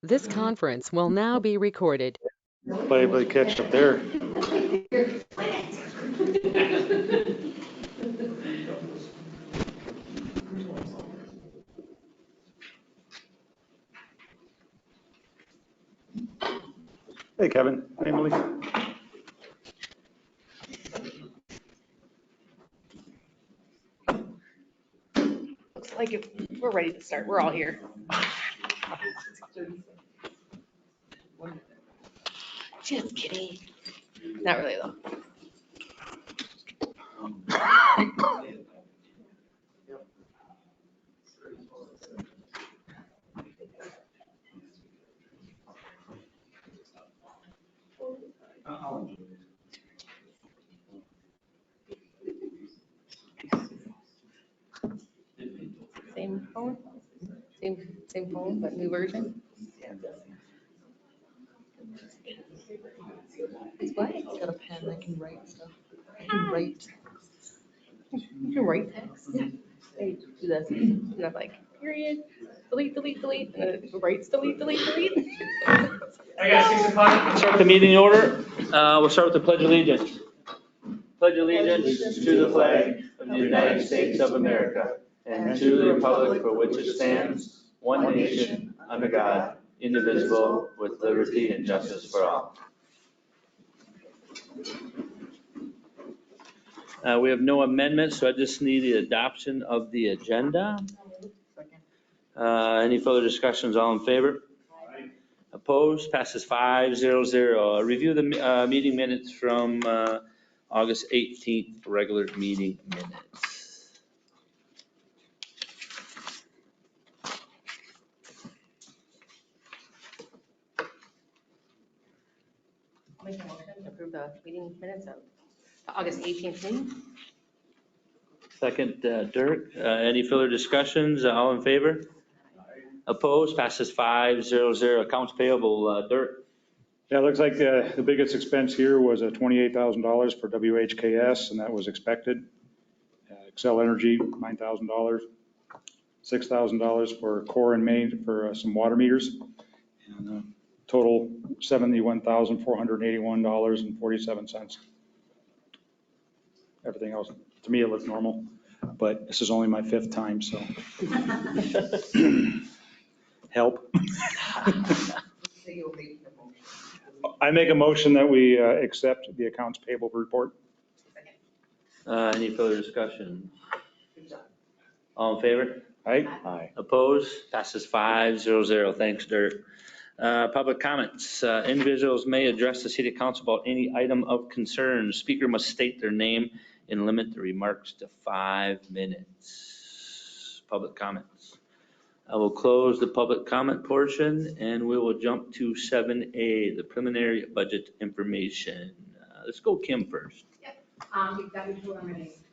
This conference will now be recorded. Play catch up there. Hey, Kevin. Hey, Emily. Looks like we're ready to start. We're all here. Just kidding. Not really though. Same phone? Same phone, but new version? It's what? It's got a pen that can write stuff. I can write. You can write text. They do that. You have like period, delete, and then it writes delete. All right, guys, 6 o'clock. We'll start the meeting in order. We'll start with the Pledge of Allegiance. Pledge allegiance to the flag of the United States of America and to the republic for which it stands, one nation, under God, indivisible, with liberty and justice for all. We have no amendments, so I just need the adoption of the agenda. Any further discussions? All in favor? Aye. Opposed? Passes 5-0-0. Review the meeting minutes from August 18th, regular meeting minutes. I'll make a motion to approve the meeting minutes of the August 18th meeting. Second, Dirk. Any further discussions? All in favor? Opposed? Passes 5-0-0. Accounts payable, Dirk. Yeah, it looks like the biggest expense here was $28,000 for WHKS, and that was expected. Excel Energy, $9,000. $6,000 for core and main for some water meters. And total $71,481.47. Everything else, to me, it looked normal, but this is only my 5th time, so. Help. I make a motion that we accept the accounts payable report. Any further discussion? All in favor? Aye. Aye. Opposed? Passes 5-0-0. Thanks, Dirk. Public comments. Individuals may address the city council about any item of concern. Speaker must state their name and limit the remarks to 5 minutes. Public comments. I will close the public comment portion and we will jump to 7A, the preliminary budget information. Let's go Kim first. Yep, we've got your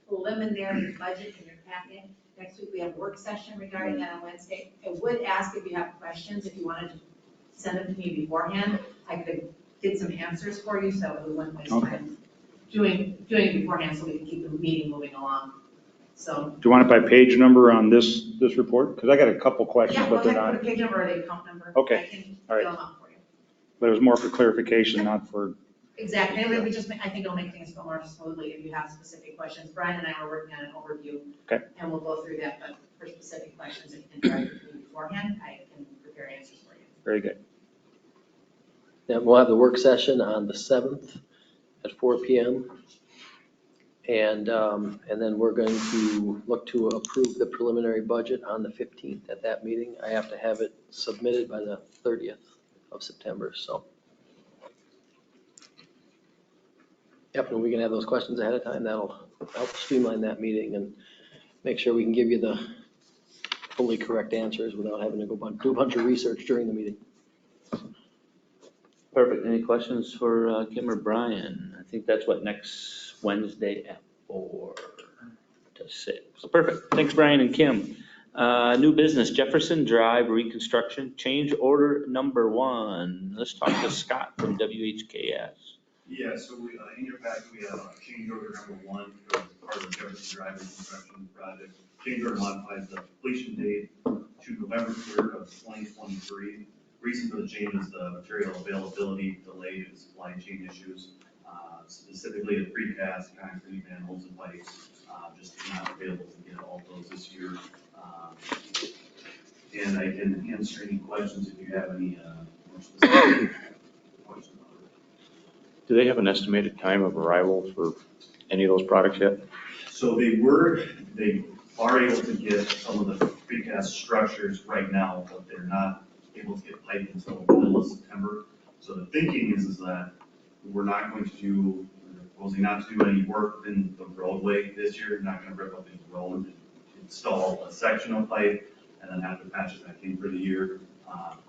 preliminary budget in your packet. Next week we have a work session regarding that on Wednesday. I would ask if you have questions, if you wanted to send them to me beforehand, I could get some answers for you so we wouldn't waste time doing it beforehand so we can keep the meeting moving along. So. Do you want it by page number on this report? Because I got a couple questions, Yeah, but they're go ahead, not. put a page number or the account number. Okay. I can All right. fill them out for you. But it was more for clarification, not for. Exactly, and we just, I think it'll make things go more smoothly if you have specific questions. Brian and I are working on an overview. Okay. And we'll go through that, but for specific questions, if you can try to do beforehand, I can prepare answers for you. Very good. Yeah, we'll have the work session on the 7th at 4 p.m. And then we're going to look to approve the preliminary budget on the 15th at that meeting. I have to have it submitted by the 30th of September, so. Yep, and we can have those questions ahead of time. That'll help streamline that meeting and make sure we can give you the fully correct answers without having to go do a bunch of research during the meeting. Perfect. Any questions for Kim or Brian? I think that's what, next Wednesday at 4 to 6. So perfect. Thanks, Brian and Kim. New business, Jefferson Drive reconstruction, change order number 1. Let's talk to Scott from WHKS. Yeah, so we, in your packet, we have change order number 1 for part of the Jefferson Drive reconstruction project. Change order modifies the completion date to November 3rd of 2023 reason for the change is the material availability delay due to supply chain issues, specifically the precast concrete manholes and pipes, just not available to get all those this year. And I can answer any questions if you have any more specific questions. Do they have an estimated time of arrival for any of those products yet? So they are able to get some of the precast structures right now, but they're not able to get pipe until the middle of September. So the thinking is that we're not going to do, we're proposing not to do any work in the roadway this year, not gonna rip up any road, install a section of pipe, and then have to patch it back in for the year.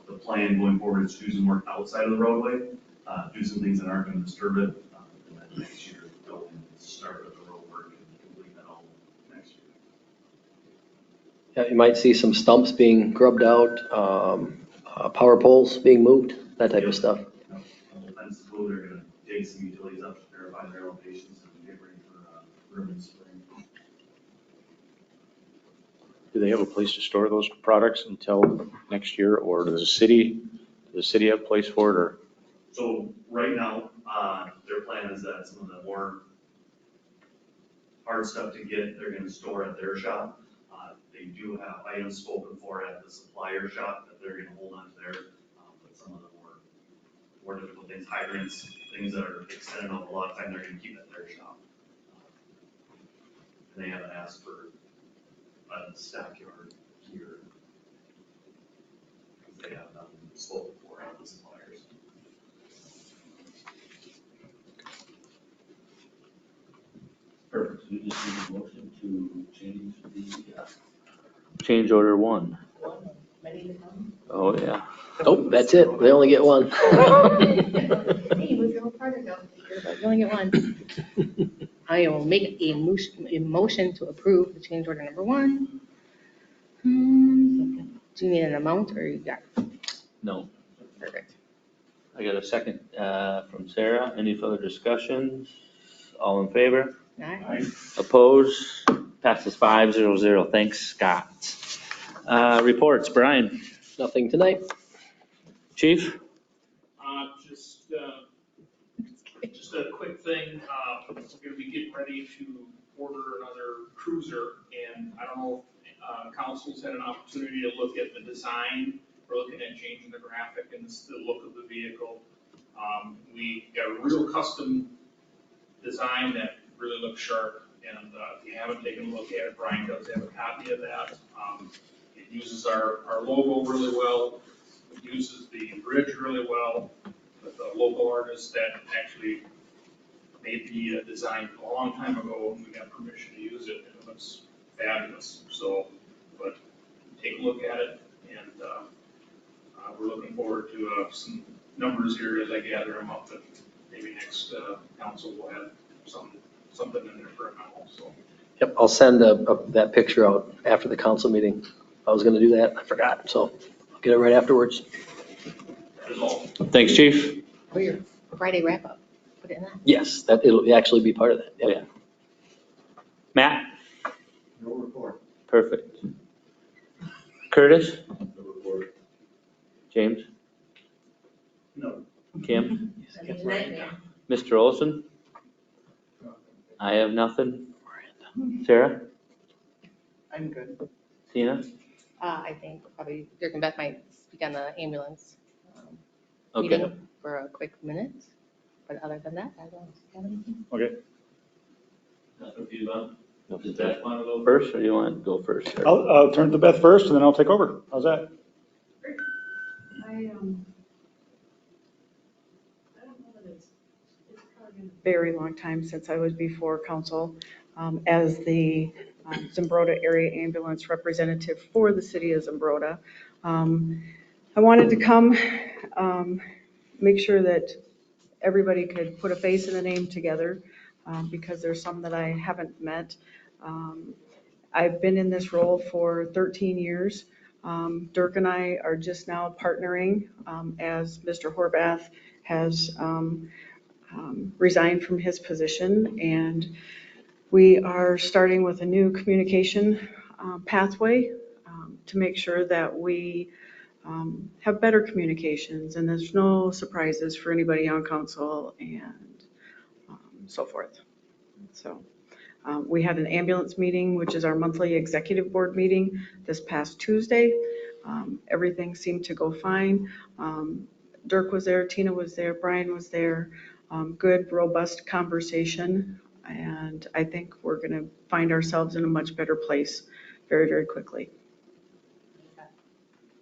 The plan going forward is to do some work outside of the roadway, do some things that aren't gonna disturb it, and then next year go and start with the road work and complete that all next year. Yeah, you might see some stumps being grubbed out, power poles being moved, that type of stuff. The fence is moved, they're gonna dig some utilities up to verify their elevations and get ready for early spring. Do they have a place to store those products until next year, or does the city have a place for it, or? So right now, their plan is that some of the more hard stuff to get, they're gonna store at their shop. They do have items spoken for at the supplier shop that they're gonna hold on to there. But some of the more difficult things, hydrants, things that are extended over a lot of time, they're gonna keep at their shop. And they haven't asked for a stockyard here. Because they have nothing spoken for at the suppliers. Perfect. So we just need a motion to change the, change order 1. Ready to come? Oh, yeah. Oh, that's it, they only get one. Hey, where's your whole project go? You only get one. I will make a motion to approve the change order number 1. Do you need an amount or you got? No. Perfect. I got a second from Sarah. Any further discussions? All in favor? Aye. Opposed? Passes 5-0-0. Thanks, Scott. Reports, Brian. Nothing tonight. Chief? Just a quick thing, we're gonna be getting ready to order another cruiser, and I don't know if council's had an opportunity to look at the design. We're looking at changing the graphic and the look of the vehicle. We got a real custom design that really looks sharp, and if you haven't taken a look at it, Brian does have a copy of that. It uses our logo really well, it uses the bridge really well, with the local artist that actually made the design a long time ago, and we got permission to use it, and it looks fabulous. So, but take a look at it, and we're looking forward to some numbers here as I gather them up, and maybe next council will have something in there for a memo, so. Yep, I'll send that picture out after the council meeting. I was gonna do that, I forgot, so I'll get it right afterwards. That is all. Thanks, Chief. For your Friday wrap up, put it in that. Yes, it'll actually be part of that. Yep. Yeah. Matt? No report. Perfect. Curtis? No report. James? No. Kim? Nightmare. Mr. Olson? I have nothing. Sarah? I'm good. Tina? I think probably Dirk and Beth might speak on the ambulance Okay. meeting for a quick minute. But other than that, I don't have anything. Okay, Nothing for you, Bob? Does Beth want to go first, or do you want to go first? I'll turn to Beth first, and then I'll take over. How's that? I don't know that it's probably been a very long time since I was before council as the Zumbrota Area Ambulance Representative for the city of Zumbrota. I wanted to come, make sure that everybody could put a face and a name together because there's some that I haven't met. I've been in this role for 13 years. Dirk and I are just now partnering as Mr. Horvath has resigned from his position, and we are starting with a new communication pathway to make sure that we have better communications, and there's no surprises for anybody on council and so forth. So we had an ambulance meeting, which is our monthly executive board meeting this past Tuesday. Everything seemed to go fine. Dirk was there, Tina was there, Brian was there. Good, robust conversation. And I think we're going to find ourselves in a much better place very, very quickly.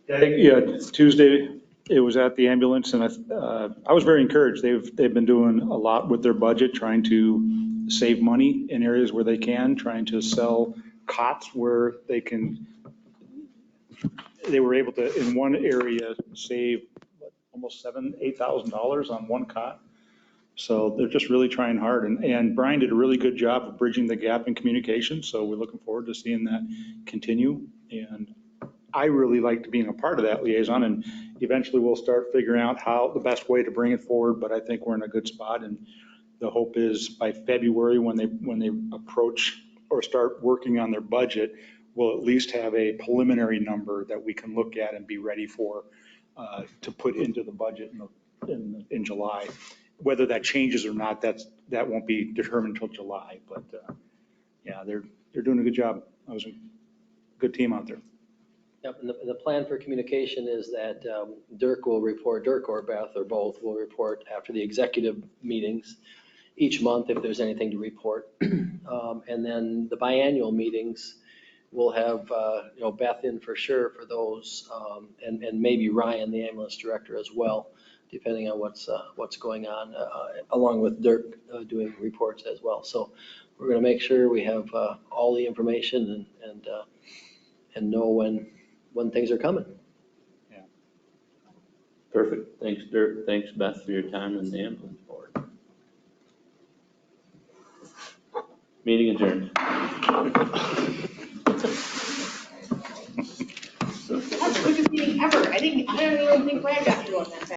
Yeah, Tuesday, it was at the ambulance, and I was very encouraged. They've been doing a lot with their budget, trying to save money in areas where they can, trying to sell cots where they can. They were able to, in one area, save almost $8,000 on one cot. So they're just really trying hard. And Brian did a really good job of bridging the gap in communication. So we're looking forward to seeing that continue. And I really liked being a part of that liaison, and eventually we'll start figuring out how the best way to bring it forward. But I think we're in a good spot, and the hope is by February, when they approach or start working on their budget, we'll at least have a preliminary number that we can look at and be ready for to put into the budget in July. Whether that changes or not, that won't be determined until July. But yeah, they're doing a good job. That was a good team out there. Yep, and the plan for communication is that Dirk or Beth or both will report after the executive meetings each month if there's anything to report. And then the biannual meetings, we'll have Beth in for sure for those, and maybe Ryan, the ambulance director, as well, depending on what's going on, along with Dirk doing reports as well. So we're going to make sure we have all the information and know when things are coming. Yeah. Perfect. Thanks, Dirk. Thanks, Beth, for your time in the ambulance board. Meeting adjourned. That's the quickest meeting ever. I don't even think Brad got through on that.